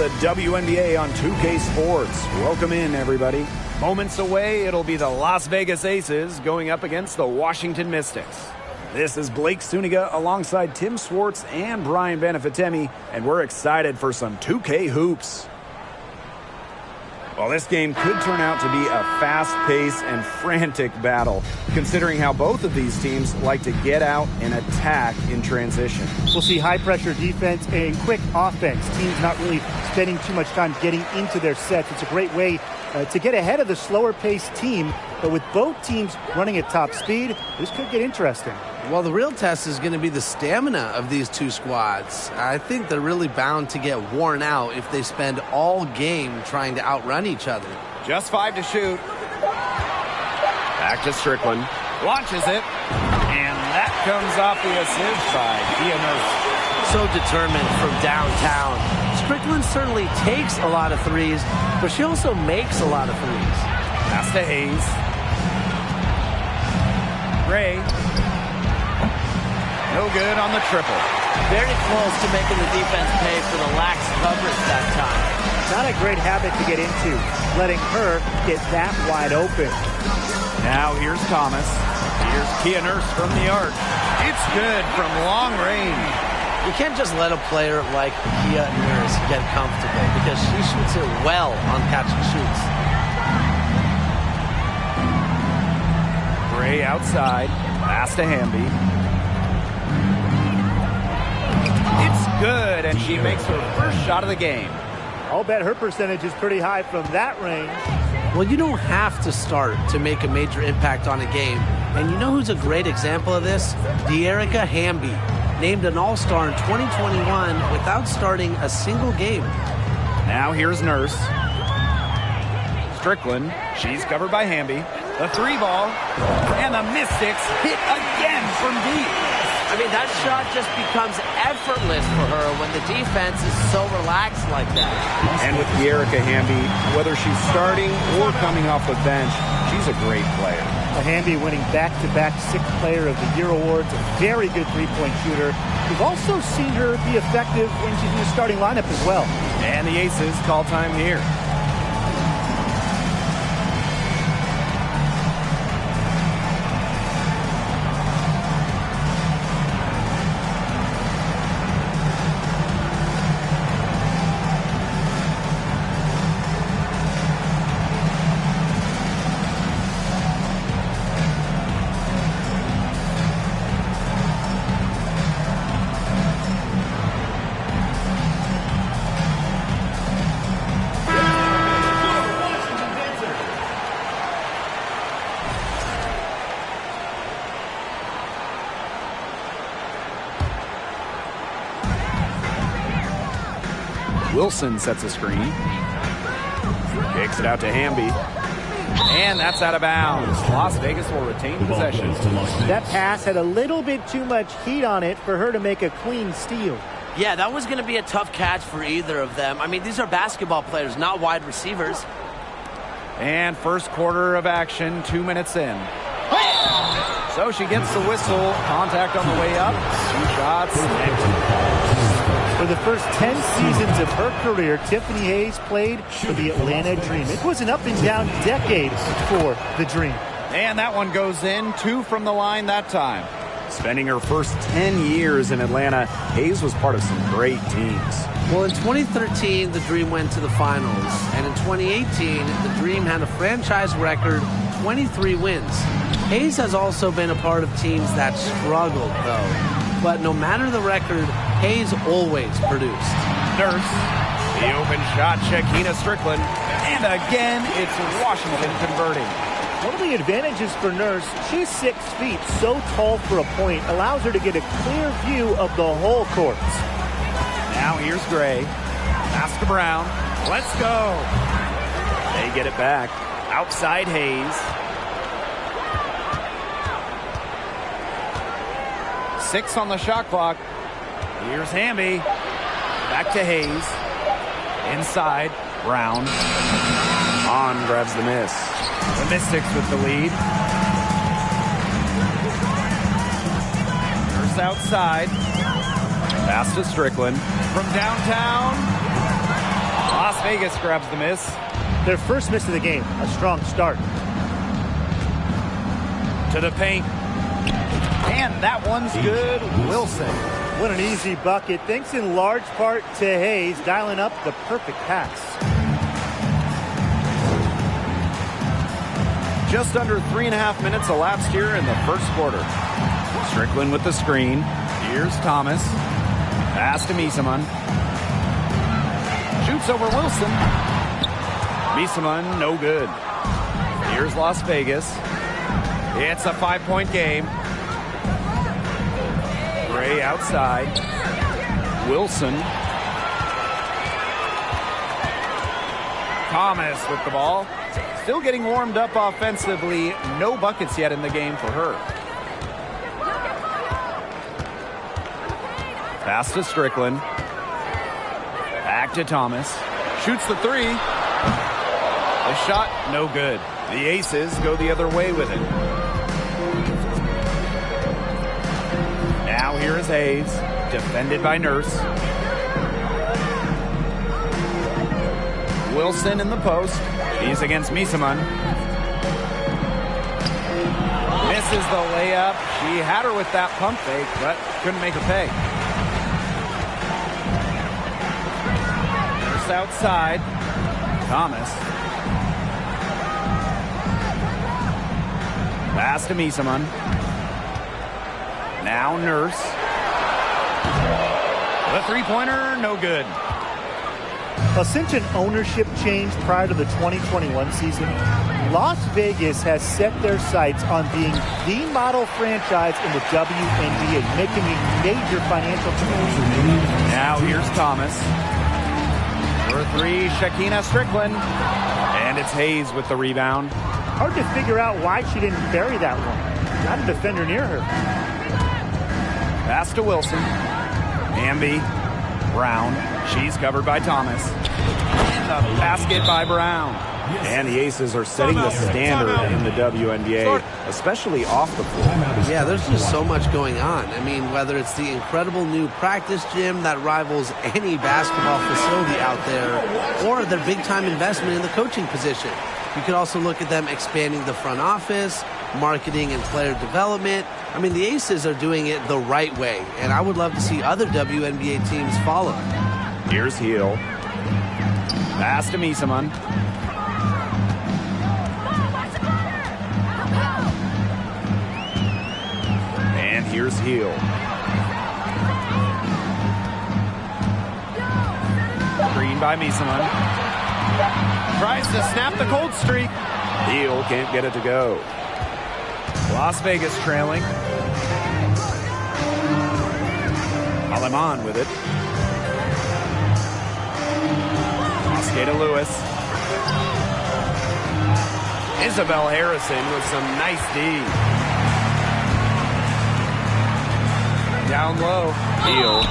the WNBA on 2K Sports. Welcome in, everybody. Moments away, it'll be the Las Vegas Aces going up against the Washington Mystics. This is Blake Suniga alongside Tim Swartz and Brian Benefitemi, and we're excited for some 2K hoops. Well, this game could turn out to be a fast-paced and frantic battle, considering how both of these teams like to get out and attack in transition. We'll see high-pressure defense and quick offense. Teams not really spending too much time getting into their sets. It's a great way to get ahead of the slower-paced team, but with both teams running at top speed, this could get interesting. Well, the real test is going to be the stamina of these two squads. I think they're really bound to get worn out if they spend all game trying to outrun each other. Just 5 to shoot. Back to Strickland. Launches it. And that comes off the assist by Kia Nurse. So determined from downtown. Strickland certainly takes a lot of threes, but she also makes a lot of threes. Pass to Hayes. Gray. No good on the triple. Very close to making the defense pay for the lax coverage that time. Not a great habit to get into, letting her get that wide open. Now here's Thomas. Here's Kia Nurse from the arc. It's good from long range. You can't just let a player like Kia Nurse get comfortable because she shoots it well on catch and shoots. Gray outside. Pass to Hamby. It's good, and she makes her first shot of the game. I'll bet her percentage is pretty high from that range. Well, you don't have to start to make a major impact on a game. And you know who's a great example of this? De'Erica Hamby, named an All-Star in 2021 without starting a single game. Now here's Nurse. Strickland, she's covered by Hamby. The 3-ball, and the Mystics hit again from deep. I mean, that shot just becomes effortless for her when the defense is so relaxed like that. And with De'Erica Hamby, whether she's starting or coming off the bench, she's a great player. Hamby winning back-to-back Sixth Player of the Year awards, a very good three-point shooter. We've also seen her be effective when she's in the starting lineup as well. And the Aces call time here. Wilson sets a screen. Kicks it out to Hamby. And that's out of bounds. Las Vegas will retain possession. That pass had a little bit too much heat on it for her to make a clean steal. Yeah, that was going to be a tough catch for either of them. I mean, these are basketball players, not wide receivers. And first quarter of action, 2 minutes in. So she gets the whistle. Contact on the way up. 2 shots. For the first 10 seasons of her career, Tiffany Hayes played for the Atlanta Dream. It was an up-and-down decade for the Dream. And that one goes in. 2 from the line that time. Spending her first 10 years in Atlanta, Hayes was part of some great teams. Well, in 2013, the Dream went to the finals. And in 2018, the Dream had a franchise record 23 wins. Hayes has also been a part of teams that struggled, though. But no matter the record, Hayes always produced. Nurse, the open shot, Shakina Strickland. And again, it's Washington converting. One of the advantages for Nurse, she's 6 feet, so tall for a point, allows her to get a clear view of the whole court. Now here's Gray. Pass to Brown. Let's go. They get it back. Outside Hayes. 6 on the shot clock. Here's Hamby. Back to Hayes. Inside. Brown. On grabs the miss. The Mystics with the lead. Nurse outside. Pass to Strickland. From downtown. Las Vegas grabs the miss. Their first miss of the game. A strong start. To the paint. And that one's good. Wilson. What an easy bucket. Thanks in large part to Hayes dialing up the perfect pass. Just under 3.5 minutes elapsed here in the first quarter. Strickland with the screen. Here's Thomas. Pass to Misaman. Shoots over Wilson. Misaman, no good. Here's Las Vegas. It's a 5-point game. Gray outside. Wilson. Thomas with the ball. Still getting warmed up offensively. No buckets yet in the game for her. Pass to Strickland. Back to Thomas. Shoots the three. The shot, no good. The Aces go the other way with it. Now here is Hayes. Defended by Nurse. Wilson in the post. He's against Misaman. Misses the layup. She had her with that pump fake, but couldn't make her pay. Nurse outside. Thomas. Pass to Misaman. Now Nurse. The three-pointer, no good. Well, since an ownership change prior to the 2021 season, Las Vegas has set their sights on being the model franchise in the WNBA, making a major financial commitment. Now here's Thomas. For three, Shakina Strickland. And it's Hayes with the rebound. Hard to figure out why she didn't bury that one. Not a defender near her. Pass to Wilson. Amby. Brown. She's covered by Thomas. And the basket by Brown. And the Aces are setting the standard in the WNBA, especially off the floor. Yeah, there's just so much going on. I mean, whether it's the incredible new practice gym that rivals any basketball facility out there, or their big-time investment in the coaching position. You could also look at them expanding the front office, marketing and player development. I mean, the Aces are doing it the right way, and I would love to see other WNBA teams follow. Here's Heel. Pass to Misaman. And here's Heel. Green by Misaman. Tries to snap the cold streak. Heel can't get it to go. Las Vegas trailing. Aleman with it. Mosqueda Lewis. Isabel Harrison with some nice D. Down low. Heel.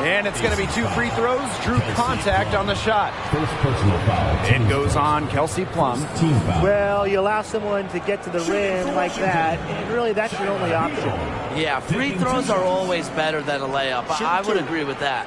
And it's going to be 2 free throws. Drew contact on the shot. It goes on Kelsey Plum. Well, you allow someone to get to the rim like that, and really that's your only option. Yeah, free throws are always better than a layup. I would agree with that.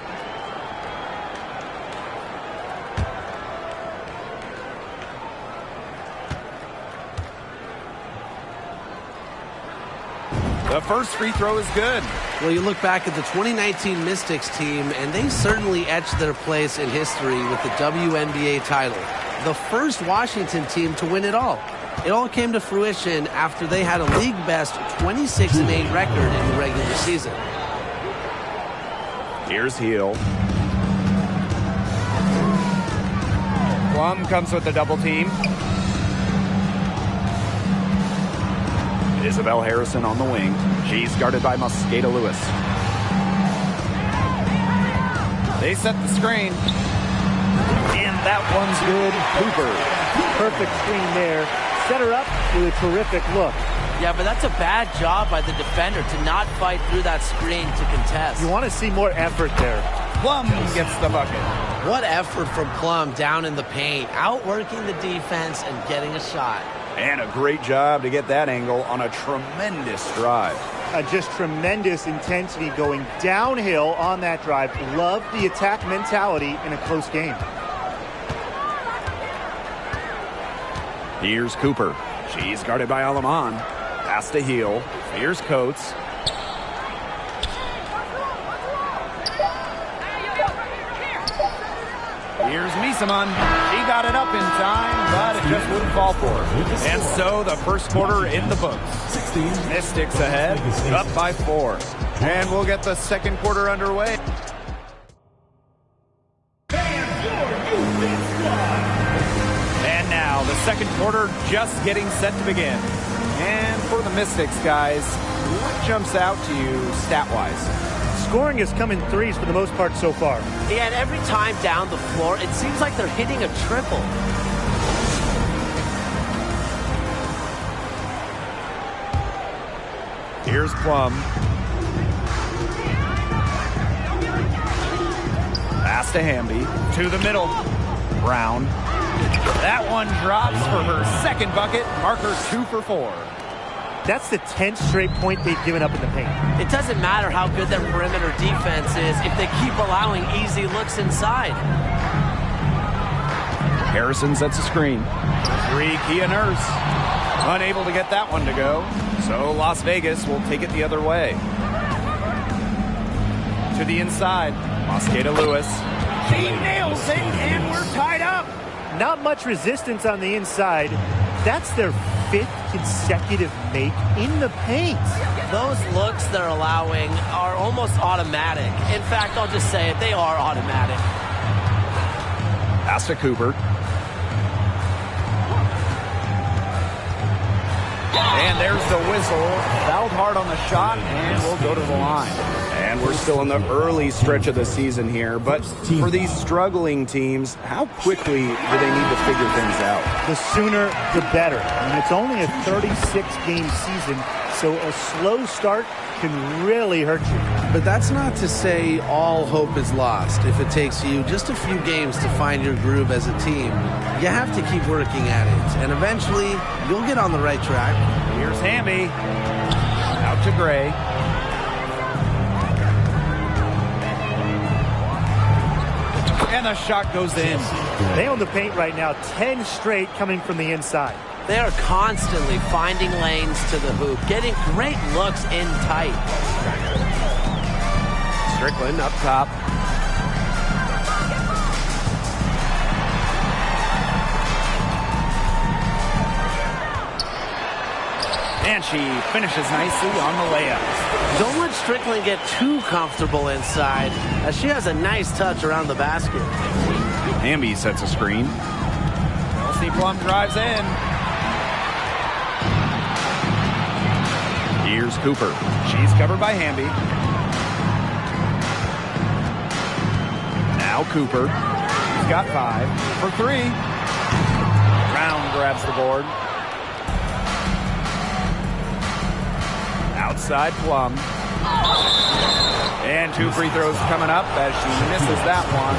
The first free throw is good. Well, you look back at the 2019 Mystics team, and they certainly etched their place in history with the WNBA title. The first Washington team to win it all. It all came to fruition after they had a league-best 26-8 record in the regular season. Here's Heel. Plum comes with a double team. Isabel Harrison on the wing. She's guarded by Mosqueda Lewis. They set the screen. And that one's good. Cooper. Perfect screen there. Set her up with a terrific look. Yeah, but that's a bad job by the defender to not fight through that screen to contest. You want to see more effort there. Plum gets the bucket. What effort from Plum down in the paint, outworking the defense and getting a shot. And a great job to get that angle on a tremendous drive. Just tremendous intensity going downhill on that drive. Love the attack mentality in a close game. Here's Cooper. She's guarded by Alaman. Pass to Heel. Here's Coates. Here's Misaman. She got it up in time, but it just wouldn't fall for her. And so the first quarter in the books. Mystics ahead, up by 4. And we'll get the second quarter underway. And now the second quarter just getting set to begin. And for the Mystics, guys, what jumps out to you stat-wise? Scoring has come in threes for the most part so far. Yeah, and every time down the floor, it seems like they're hitting a triple. Here's Plum. Pass to Hamby. To the middle. Brown. That one drops for her second bucket. Marker 2 for 4. That's the 10th straight point they've given up in the paint. It doesn't matter how good their perimeter defense is if they keep allowing easy looks inside. Harrison sets a screen. 3, Kia Nurse. Unable to get that one to go. So Las Vegas will take it the other way. To the inside. Mosqueda Lewis. She nails it, and we're tied up. Not much resistance on the inside. That's their 5th consecutive make in the paint. Those looks they're allowing are almost automatic. In fact, I'll just say it, they are automatic. Pass to Cooper. And there's the whistle. Fouled hard on the shot, and we'll go to the line. And we're still in the early stretch of the season here, but for these struggling teams, how quickly do they need to figure things out? The sooner, the better. I mean, it's only a 36-game season, so a slow start can really hurt you. But that's not to say all hope is lost. If it takes you just a few games to find your groove as a team, you have to keep working at it, and eventually you'll get on the right track. Here's Hamby. Out to Gray. And the shot goes in. They own the paint right now, 10 straight coming from the inside. They are constantly finding lanes to the hoop, getting great looks in tight. Strickland up top. And she finishes nicely on the layup. Don't let Strickland get too comfortable inside, as she has a nice touch around the basket. Hamby sets a screen. Kelsey Plum drives in. Here's Cooper. She's covered by Hamby. Now Cooper. He's got 5 for 3. Brown grabs the board. Outside Plum. And 2 free throws coming up as she misses that one.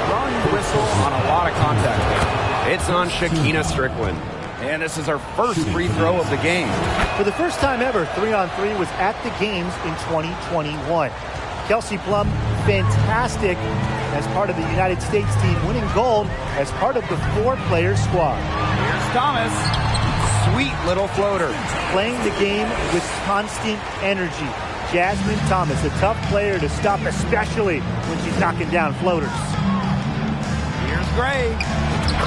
Drawing the whistle on a lot of contact there. It's on Shakina Strickland. And this is her first free throw of the game. For the first time ever, 3-on-3 was at the games in 2021. Kelsey Plum, fantastic as part of the United States team, winning gold as part of the 4-player squad. Here's Thomas. Sweet little floater. Playing the game with constant energy. Jasmine Thomas, a tough player to stop, especially when she's knocking down floaters. Here's Gray.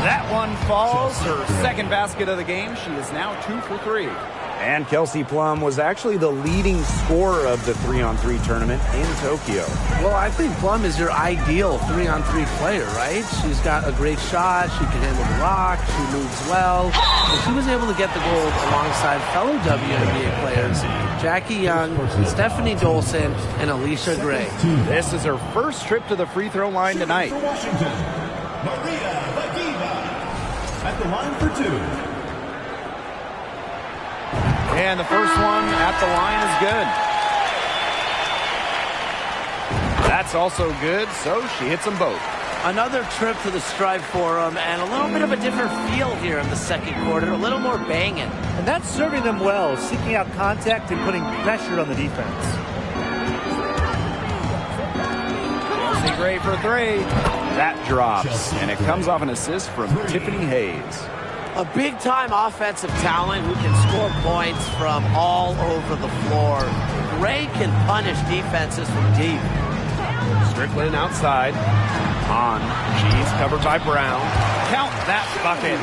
That one falls. Her second basket of the game. She is now 2 for 3. And Kelsey Plum was actually the leading scorer of the 3-on-3 tournament in Tokyo. Well, I think Plum is your ideal 3-on-3 player, right? She's got a great shot. She can handle the rock. She moves well. And she was able to get the gold alongside fellow WNBA players Jackie Young, Stephanie Dolson, and Alicia Gray. This is her first trip to the free throw line tonight. Maria Bagiva at the line for 2. And the first one at the line is good. That's also good, so she hits them both. Another trip to the Stripe Forum, and a little bit of a different feel here in the second quarter, a little more banging. And that's serving them well, seeking out contact and putting pressure on the defense. Kelsey Gray for 3. That drops, and it comes off an assist from Tiffany Hayes. A big-time offensive talent who can score points from all over the floor. Ray can punish defenses from deep. Strickland outside. On. She's covered by Brown. Count that bucket.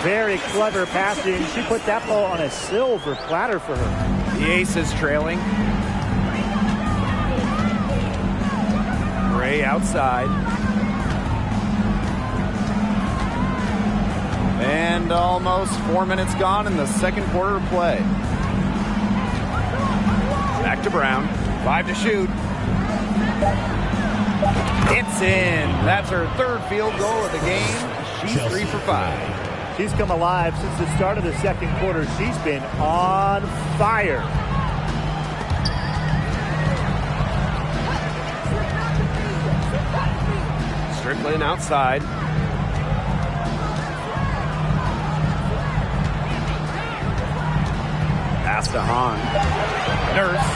Very clever passing. She put that ball on a silver platter for her. The Aces trailing. Ray outside. And almost 4 minutes gone in the second quarter of play. Back to Brown. 5 to shoot. It's in. That's her third field goal of the game. She's 3 for 5. She's come alive since the start of the second quarter. She's been on fire. Strickland outside. Pass to Hahn. Nurse.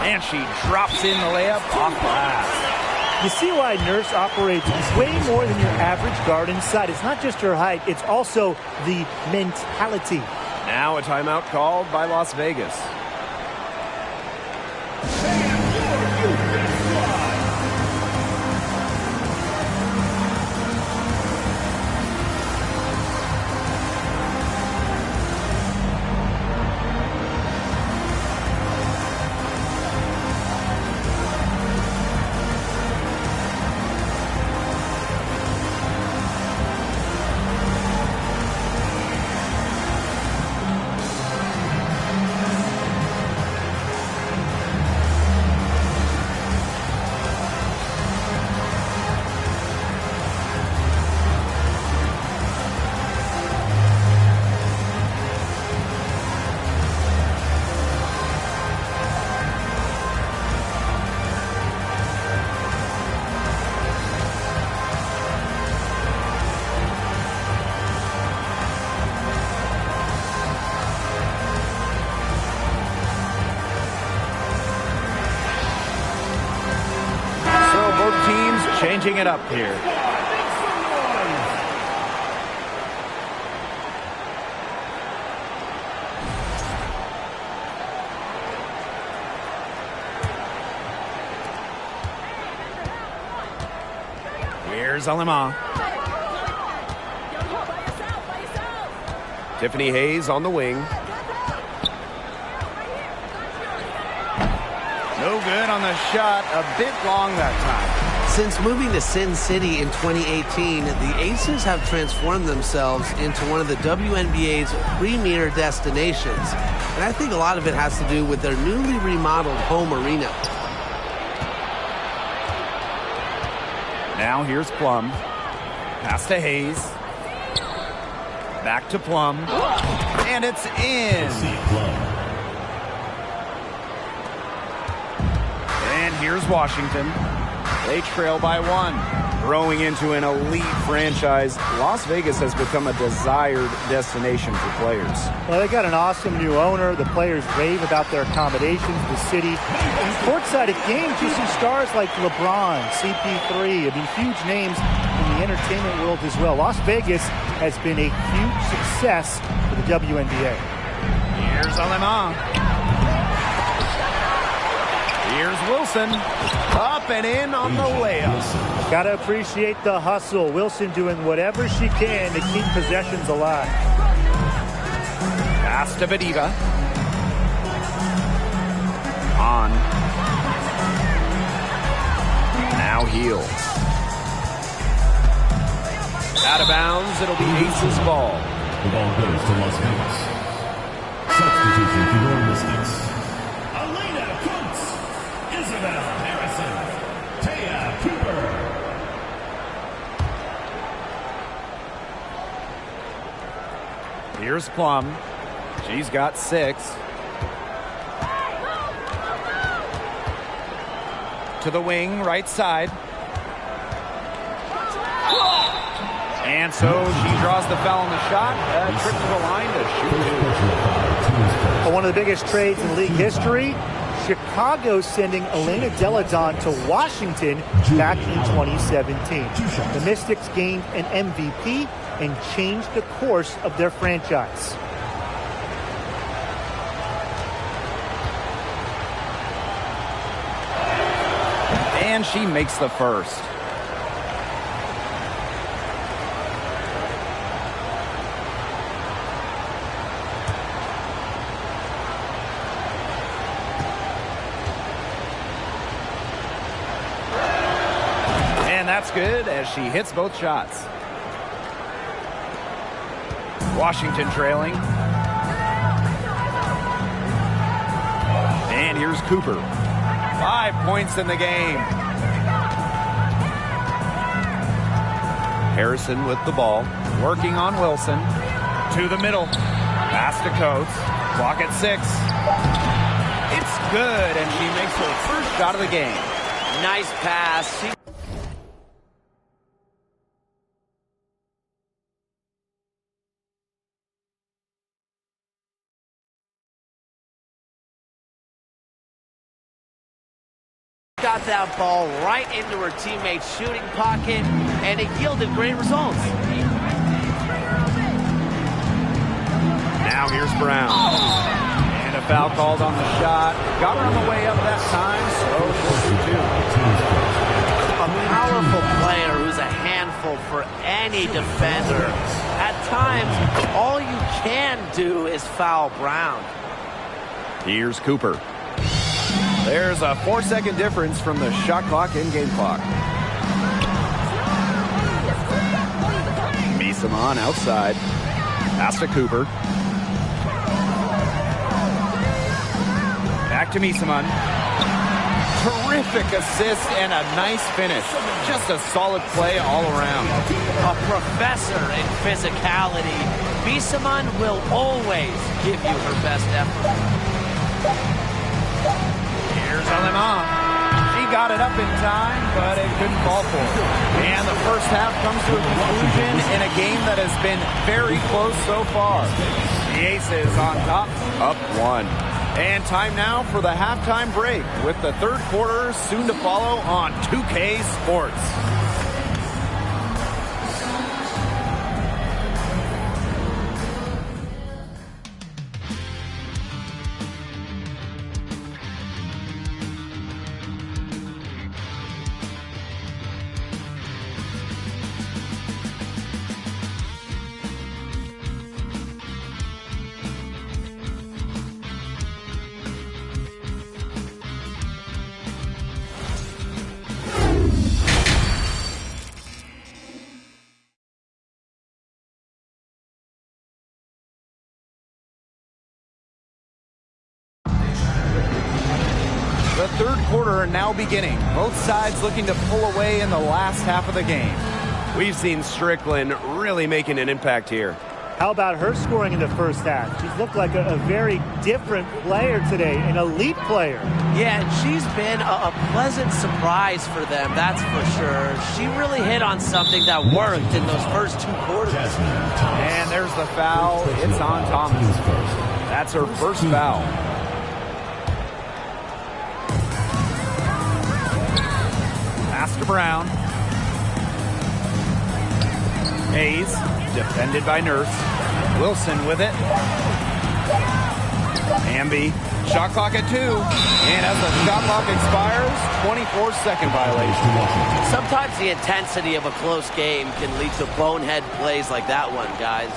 And she drops in the layup off glass. You see why Nurse operates way more than your average guard inside. It's not just her height, it's also the mentality. Now a timeout called by Las Vegas. Changing it up here. Here's Alema. Tiffany Hayes on the wing. No good on the shot. A bit long that time. Since moving to Sin City in 2018, the Aces have transformed themselves into one of the WNBA's premier destinations. And I think a lot of it has to do with their newly remodeled home arena. Now here's Plum. Pass to Hayes. Back to Plum. And it's in. And here's Washington. They trail by 1. Growing into an elite franchise, Las Vegas has become a desired destination for players. Well, they got an awesome new owner. The players rave about their accommodations, the city. In courtside at games, you see stars like LeBron, CP3. I mean, huge names in the entertainment world as well. Las Vegas has been a huge success for the WNBA. Here's Alema. Here's Wilson. Up and in on the layup. Got to appreciate the hustle. Wilson doing whatever she can to keep possessions alive. Pass to Bediva. On. Now Heal. Out of bounds. It'll be Aces ball. The ball goes to Las Vegas. Substitution for your Mystics. Here's Plum. She's got 6. To the wing, right side. And so she draws the foul on the shot. Trip to the line to shoot. One of the biggest trades in league history. Chicago sending Elena Deladon to Washington back in 2017. The Mystics gained an MVP and changed the course of their franchise. And she makes the first. And that's good as she hits both shots. Washington trailing. And here's Cooper. 5 points in the game. Harrison with the ball, working on Wilson. To the middle. Pass to Coates. Clock at 6. It's good, and she makes her first shot of the game. Nice pass. Got that ball right into her teammate's shooting pocket, and it yielded great results. Now here's Brown. And a foul called on the shot. Got her on the way up that time, so she'll shoot 2. A powerful player who's a handful for any defender. At times, all you can do is foul Brown. Here's Cooper. There's a 4-second difference from the shot clock and game clock. Misamon outside. Pass to Cooper. Back to Misamon. Terrific assist and a nice finish. Just a solid play all around. A professor in physicality. Misamon will always give you her best effort. Here's Alemán. She got it up in time, but it couldn't fall for her. And the first half comes to a conclusion in a game that has been very close so far. The Aces on top, up 1. And time now for the halftime break with the third quarter soon to follow on 2K Sports. The third quarter now beginning. Both sides looking to pull away in the last half of the game. We've seen Strickland really making an impact here. How about her scoring in the first half? She's looked like a very different player today, an elite player. Yeah, and she's been a pleasant surprise for them, that's for sure. She really hit on something that worked in those first 2 quarters. And there's the foul. It's on Thomas. That's her first foul. Pass to Brown. Hayes, defended by Nurse. Wilson with it. Hamby, shot clock at 2. And as the shot clock expires, 24-second violation. Sometimes the intensity of a close game can lead to bonehead plays like that one, guys.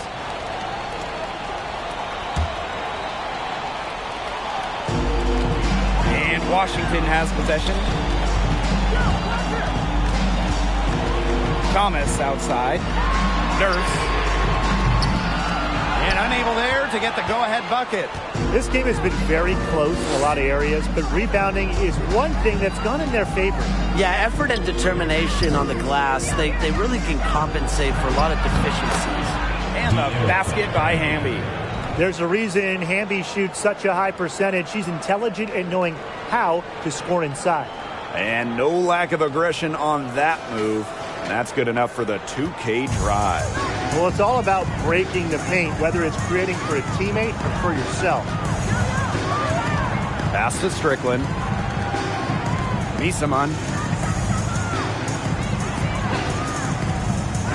And Washington has possession. Thomas outside. Nurse. And unable there to get the go-ahead bucket. This game has been very close in a lot of areas, but rebounding is one thing that's gone in their favor. Yeah, effort and determination on the glass, they really can compensate for a lot of deficiencies. And the basket by Hamby. There's a reason Hamby shoots such a high percentage. She's intelligent at knowing how to score inside. And no lack of aggression on that move. And that's good enough for the 2K drive. Well, it's all about breaking the paint, whether it's creating for a teammate or for yourself. Pass to Strickland. Misaman.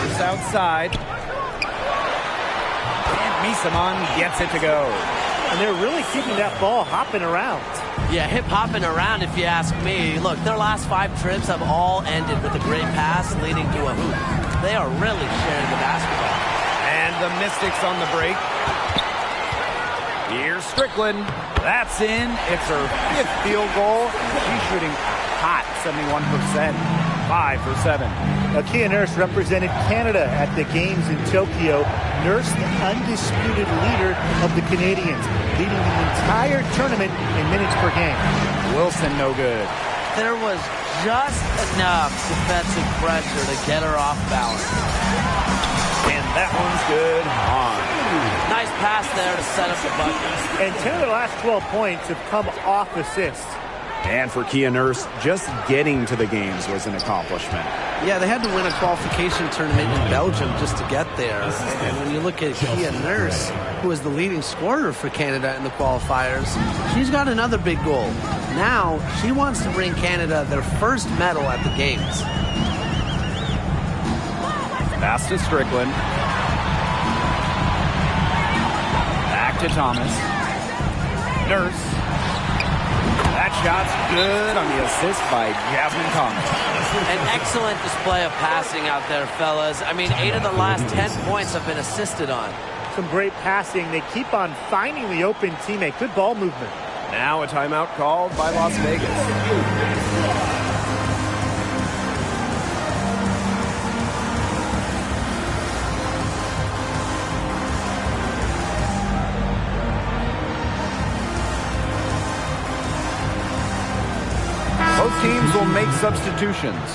Here's outside. And Misaman gets it to go. And they're really keeping that ball hopping around. Yeah, hip hopping around if you ask me. Look, their last 5 trips have all ended with a great pass leading to a hoop. They are really sharing the basketball. And the Mystics on the break. Here's Strickland. That's in. It's her 5th field goal. She's shooting hot, 71%. 5 for 7. Now, Kia Nurse represented Canada at the games in Tokyo. Nurse, the undisputed leader of the Canadians, leading the entire tournament in minutes per game. Wilson no good. There was just enough defensive pressure to get her off balance. And that one's good on. Nice pass there to set up the bucket. And 10 of their last 12 points have come off assists. And for Kia Nurse, just getting to the games was an accomplishment. Yeah, they had to win a qualification tournament in Belgium just to get there. And when you look at Kia Nurse, who is the leading scorer for Canada in the qualifiers, she's got another big goal. Now, she wants to bring Canada their first medal at the games. Pass to Strickland. Back to Thomas. Nurse. That shot's good on the assist by Jasmine Thomas. An excellent display of passing out there, fellas. I mean, 8 of the last 10 points have been assisted on. Some great passing. They keep on finding the open teammate. Good ball movement. Now a timeout called by Las Vegas. Both teams will make substitutions.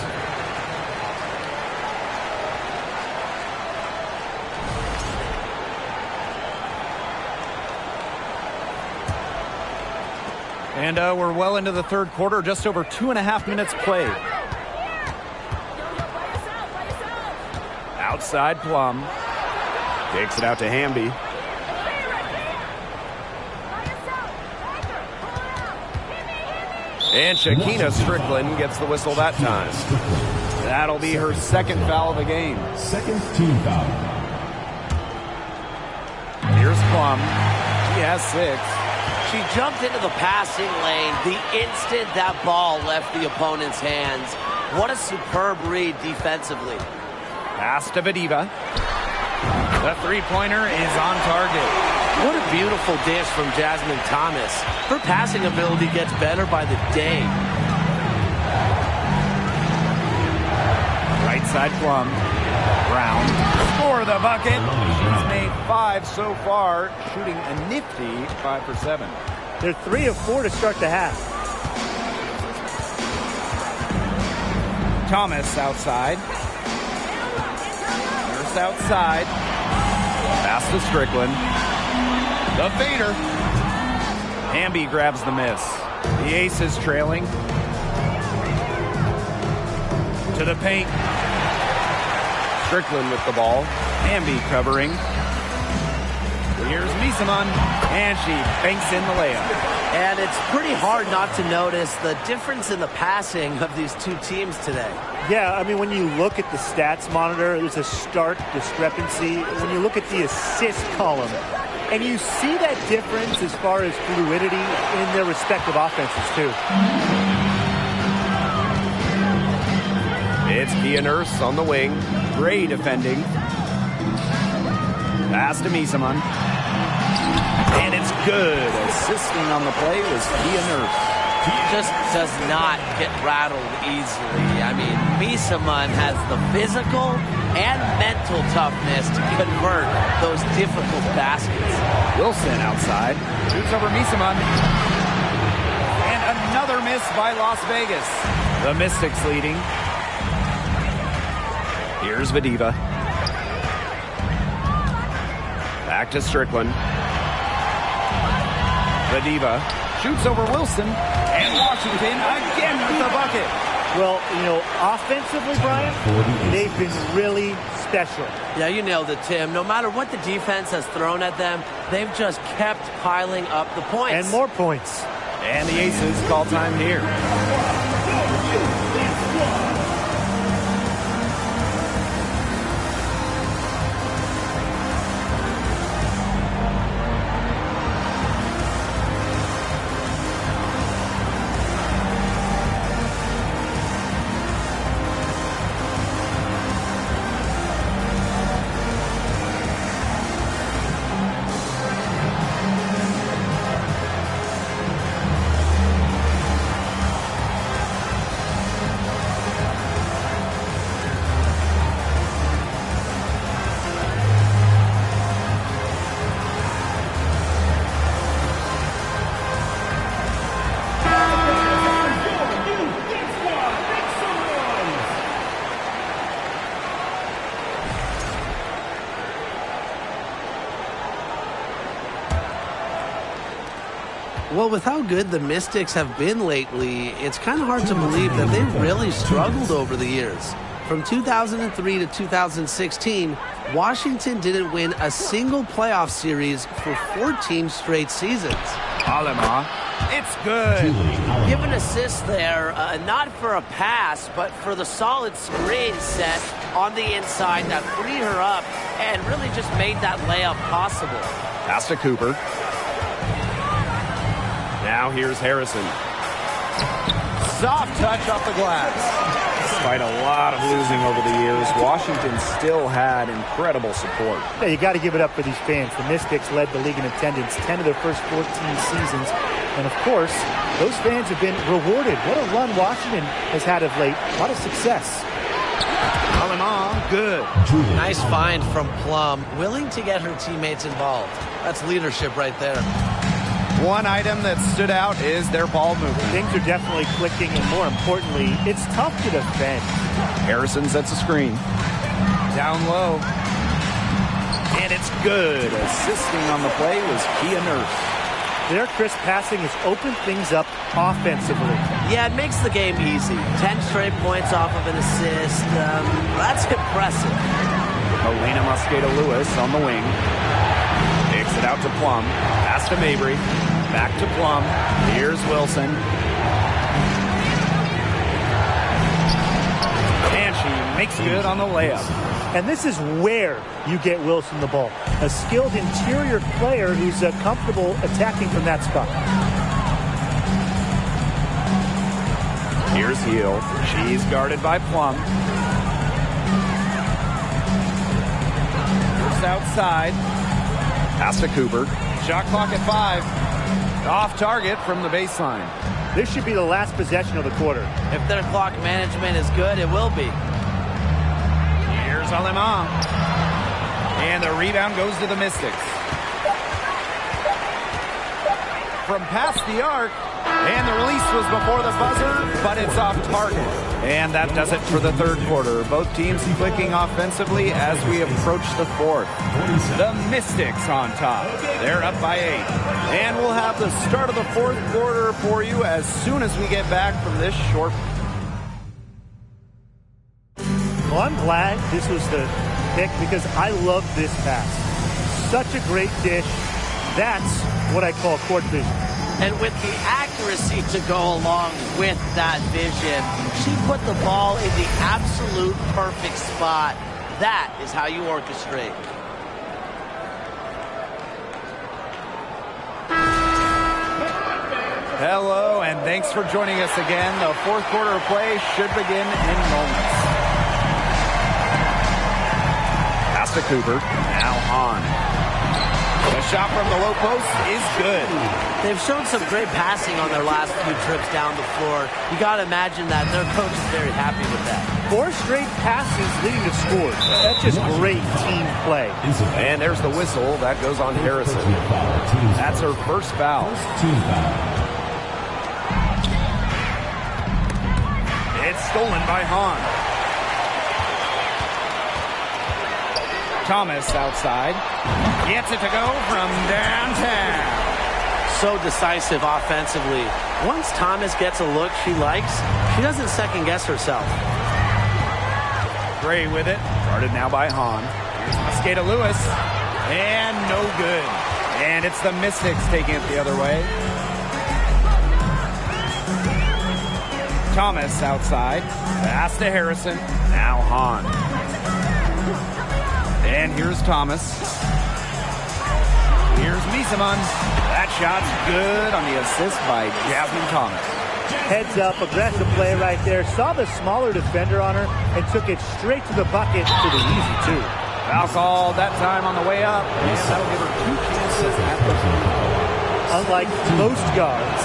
And we're well into the third quarter, just over 2.5 minutes played. Outside Plum. Takes it out to Hamby. And Shakina Strickland gets the whistle that time. That'll be her 2nd foul of the game. 2nd team foul. Here's Plum. She has 6. She jumped into the passing lane the instant that ball left the opponent's hands. What a superb read defensively. Pass to Vadiva. The three-pointer is on target. What a beautiful dish from Jasmine Thomas. Her passing ability gets better by the day. Right side Plum. Brown for the bucket. She's made 5 so far, shooting a nifty 5 for 7. They're 3 of 4 to start the half. Thomas outside. Nurse outside. Pass to Strickland. The fader. Hamby grabs the miss. The Aces trailing. To the paint. Strickland with the ball. Hamby covering. Here's Misaman. And she banks in the layup. And it's pretty hard not to notice the difference in the passing of these two teams today. Yeah, I mean, when you look at the stats monitor, there's a stark discrepancy. When you look at the assist column, and you see that difference as far as fluidity in their respective offenses, too. It's Kia Nurse on the wing. Gray defending. Pass to Misaman. And it's good. Assisting on the play was Kia Nurse. He just does not get rattled easily. I mean, Misaman has the physical and mental toughness to convert those difficult baskets. Wilson outside. Shoots over Misaman. And another miss by Las Vegas. The Mystics leading. Here's Vadiva. Back to Strickland. Vadiva shoots over Wilson. And Washington again with the bucket. Well, you know, offensively, Brian, they've been really special. Yeah, you nailed it, Tim. No matter what the defense has thrown at them, they've just kept piling up the points. And more points. And the Aces call time here. Well, with how good the Mystics have been lately, it's kind of hard to believe that they've really struggled over the years. From 2003 to 2016, Washington didn't win a single playoff series for 14 straight seasons. Alema, it's good. Give an assist there, not for a pass, but for the solid screen set on the inside that freed her up and really just made that layup possible. Pass to Cooper. Now here's Harrison. Soft touch off the glass. Despite a lot of losing over the years, Washington still had incredible support. Yeah, you got to give it up for these fans. The Mystics led the league in attendance 10 of their first 14 seasons. And of course, those fans have been rewarded. What a run Washington has had of late. A lot of success. Alema, good. Nice find from Plum, willing to get her teammates involved. That's leadership right there. One item that stood out is their ball movement. Things are definitely clicking, and more importantly, it's tough to defend. Harrison sets a screen. Down low. And it's good. Assisting on the play was Kia Nurse. Their crisp passing has opened things up offensively. Yeah, it makes the game easy. 10 straight points off of an assist. That's impressive. Elena Mosqueda-Lewis on the wing. Takes it out to Plum. Pass to Mabry. Back to Plum. Here's Wilson. And she makes good on the layup. And this is where you get Wilson the ball. A skilled interior player who's comfortable attacking from that spot. Here's Heel. She's guarded by Plum. Here's outside. Pass to Cooper. Shot clock at 5. Off target from the baseline. This should be the last possession of the quarter. If their clock management is good, it will be. Here's Alema. And the rebound goes to the Mystics. From past the arc. And the release was before the buzzer, but it's off target. And that does it for the third quarter. Both teams clicking offensively as we approach the fourth. The Mystics on top. They're up by 8. And we'll have the start of the fourth quarter for you as soon as we get back from this short. Well, I'm glad this was the pick because I love this pass. Such a great dish. That's what I call court vision. And with the accuracy to go along with that vision, she put the ball in the absolute perfect spot. That is how you orchestrate. Hello, and thanks for joining us again. The fourth quarter of play should begin in moments. Pass to Cooper. Now on. The shot from the low post is good. They've shown some great passing on their last few trips down the floor. You got to imagine that their coach is very happy with that. 4 straight passes leading to scores. That's just great team play. And there's the whistle. That goes on Harrison. That's her first foul. It's stolen by Hahn. Thomas outside. Gets it to go from downtown. So decisive offensively. Once Thomas gets a look she likes, she doesn't second guess herself. Gray with it. Guarded now by Hahn. Here's Mosqueda-Lewis. And no good. And it's the Mystics taking it the other way. Thomas outside. Pass to Harrison. Now Hahn. And here's Thomas. Here's Miesemann. That shot's good on the assist by Jasmine Thomas. Heads up, aggressive play right there. Saw the smaller defender on her and took it straight to the bucket for the easy two. Foul called that time on the way up. And that'll give her 2 chances at the free throw. Unlike most guards,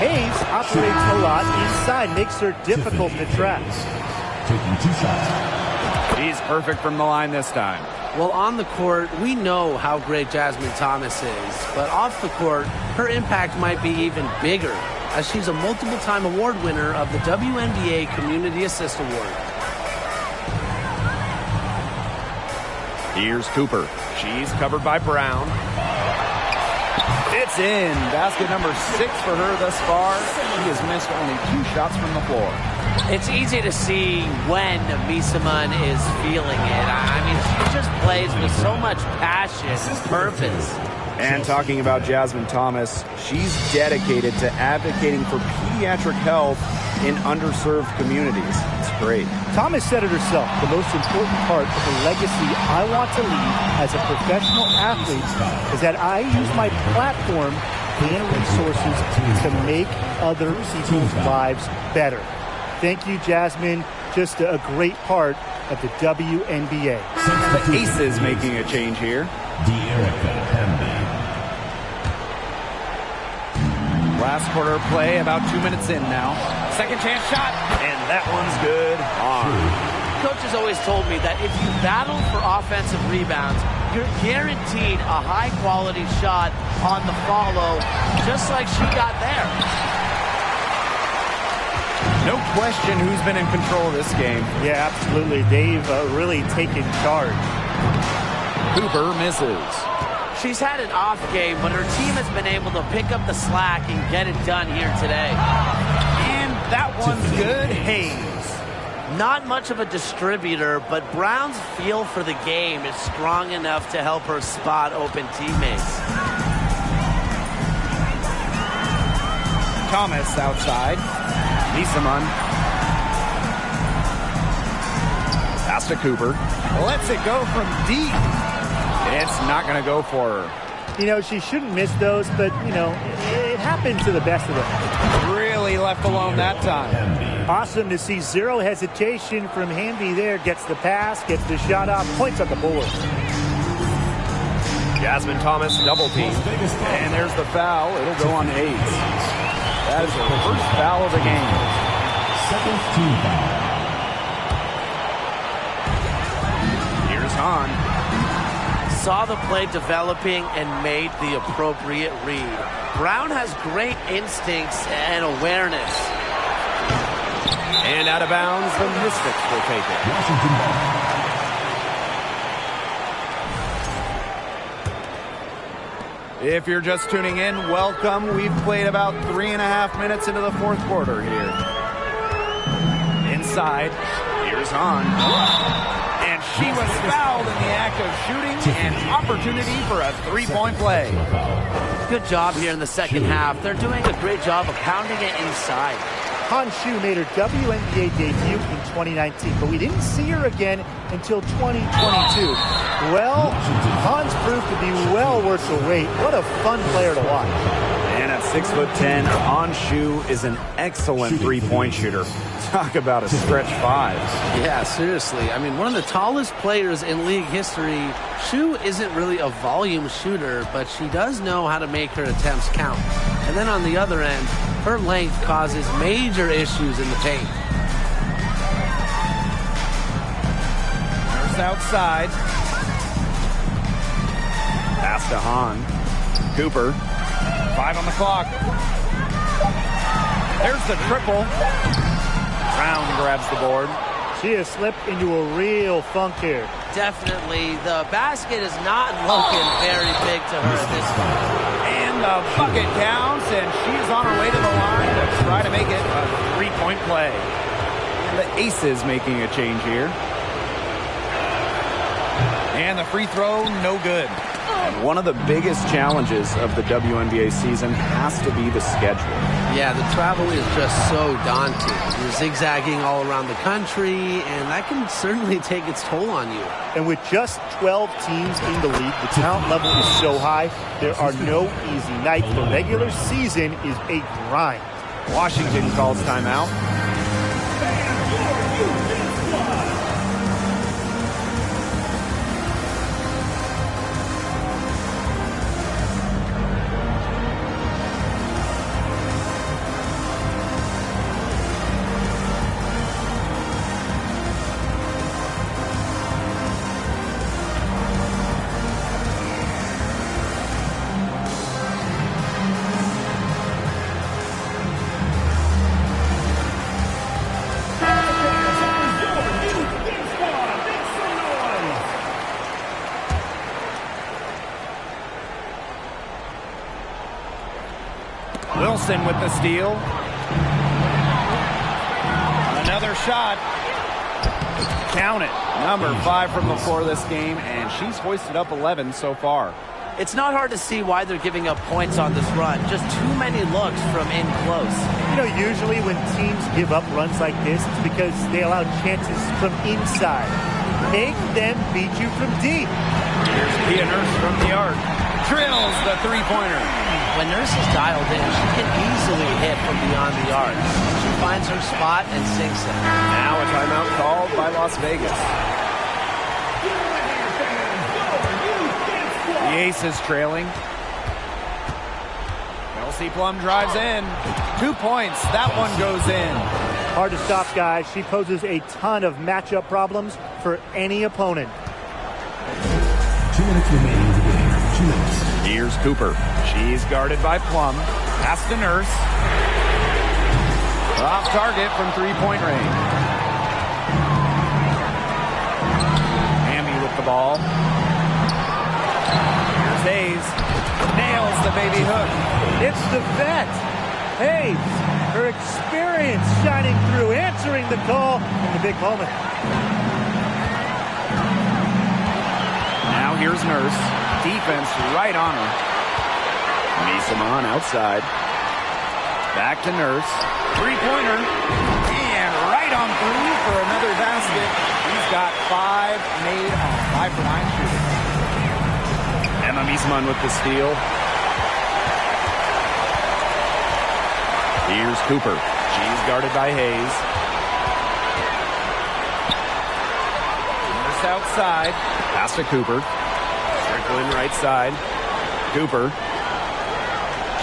Hayes operates a lot inside, makes her difficult to track. Taking 2 shots. She's perfect from the line this time. Well, on the court, we know how great Jasmine Thomas is, but off the court, her impact might be even bigger, as she's a multiple-time award winner of the WNBA Community Assist Award. Here's Cooper. She's covered by Brown. It's in. Basket number 6 for her thus far. She has missed only 2 shots from the floor. It's easy to see when Miesemann is feeling it. I mean, she just plays with so much passion and purpose. And talking about Jasmine Thomas, she's dedicated to advocating for pediatric health in underserved communities. It's great. Thomas said it herself, the most important part of the legacy I want to leave as a professional athlete is that I use my platform and resources to make other people's lives better. Thank you, Jasmine. Just a great part of the WNBA. The Aces making a change here. Last quarter play, about 2 minutes in now. Second chance shot, and that one's good. Coach has always told me that if you battle for offensive rebounds, you're guaranteed a high-quality shot on the follow, just like she got there. No question who's been in control of this game. Yeah, absolutely. They've really taken charge. Cooper misses. She's had an off game, but her team has been able to pick up the slack and get it done here today. And that one's good. Hayes. Not much of a distributor, but Brown's feel for the game is strong enough to help her spot open teammates. Thomas outside. Miesemann. Pass to Cooper. Lets it go from deep. It's not going to go for her. You know, she shouldn't miss those, but, you know, it happens to the best of them. Really left alone that time. Awesome to see zero hesitation from Hamby there. Gets the pass, gets the shot off, points on the board. Jasmine Thomas double team. And there's the foul. It'll go on Hayes. That is her first foul of the game. Second team foul. Here's Hahn. Saw the play developing and made the appropriate read. Brown has great instincts and awareness. And out of bounds, the Mystics will take it. Washington ball. If you're just tuning in, welcome. We've played about 3.5 minutes into the fourth quarter here. Inside, here's Hahn. And she was fouled in the act of shooting, and opportunity for a three-point play. Good job here in the second half. They're doing a great job of pounding it inside. Han Shu made her WNBA debut in 2019, but we didn't see her again until 2022. Well, Han's proved to be well worth the wait. What a fun player to watch. And at 6'10", Han Shu is an excellent three-point shooter. Talk about a stretch five. Yeah, seriously. I mean, one of the tallest players in league history. Shu isn't really a volume shooter, but she does know how to make her attempts count. And then on the other end, her length causes major issues in the paint. Nurse outside. Pass to Hahn. Cooper. 5 on the clock. There's the triple. Brown grabs the board. She has slipped into a real funk here. Definitely. The basket is not looking very big to her this time. And the bucket counts, and she's on her way to the line to try to make it a three-point play. And the Aces making a change here. And the free throw, no good. And one of the biggest challenges of the WNBA season has to be the schedule. Yeah, the travel is just so daunting. You're zigzagging all around the country, and that can certainly take its toll on you. And with just 12 teams in the league, the talent level is so high, there are no easy nights. The regular season is a grind. Washington calls timeout. Wilson with the steal. Another shot. Count it. Number 5 from the floor this game, and she's hoisted up 11 so far. It's not hard to see why they're giving up points on this run. Just too many looks from in close. You know, usually when teams give up runs like this, it's because they allow chances from inside. Make them beat you from deep. Here's Pia Nurse from the arc. Drills the three-pointer. When Nurse is dialed in, she can easily hit from beyond the arc. She finds her spot and sinks it. Now a timeout called by Las Vegas. The Aces trailing. Kelsey Plum drives in. 2 points. That one goes in. Hard to stop, guys. She poses a ton of matchup problems for any opponent. 2 minutes remaining in the game. 2 minutes. Here's Cooper. She's guarded by Plum. Pass to Nurse. Off target from three-point range. Hamby with the ball. Here's Hayes. Nails the baby hook. It's the vet. Hayes, her experience shining through, answering the call in the big moment. Now here's Nurse. Defense right on her. Misaman outside. Back to Nurse. Three-pointer. And right on through for another basket. He's got 5 made on 5 for 9 shooting. Emma Misaman with the steal. Here's Cooper. She's guarded by Hayes. Nurse outside. Pass to Cooper. Strickland right side. Cooper.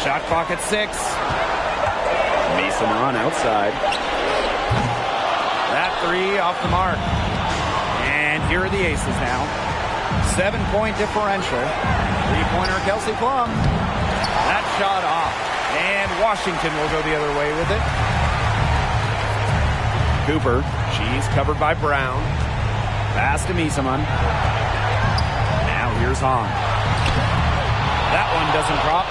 Shot clock at 6. Misaman outside. That 3 off the mark. And here are the Aces now. 7-point differential. Three-pointer Kelsey Plum. That shot off. And Washington will go the other way with it. Cooper. She's covered by Brown. Pass to Misaman. Now here's Hahn. That one doesn't drop.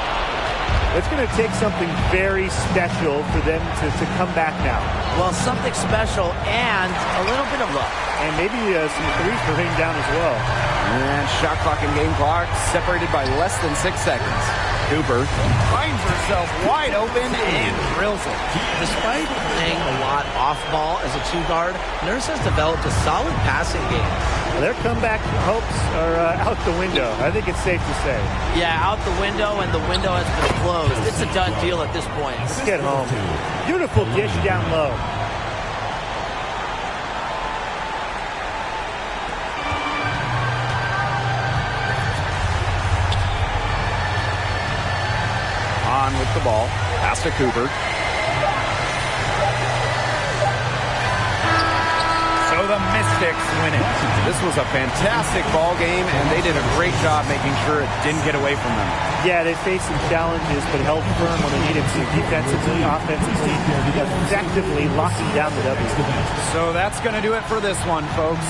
It's going to take something very special for them to come back now. Well, something special and a little bit of luck. And maybe some threes to rain down as well. And shot clock and game clock separated by less than 6 seconds. Cooper finds herself wide open and drills it. Despite playing a lot off ball as a 2-guard, Nurse has developed a solid passing game. Their comeback hopes are out the window. I think it's safe to say. Yeah, out the window, and the window has been closed. It's a done deal at this point. Let's get home. Beautiful dish down low. On with the ball. Pass to Cooper. So the Mystics win it. This was a fantastic ball game, and they did a great job making sure it didn't get away from them. Yeah, they faced some challenges, but held firm when they needed to, defensively, offensively, effectively locking down the W. So that's going to do it for this one, folks.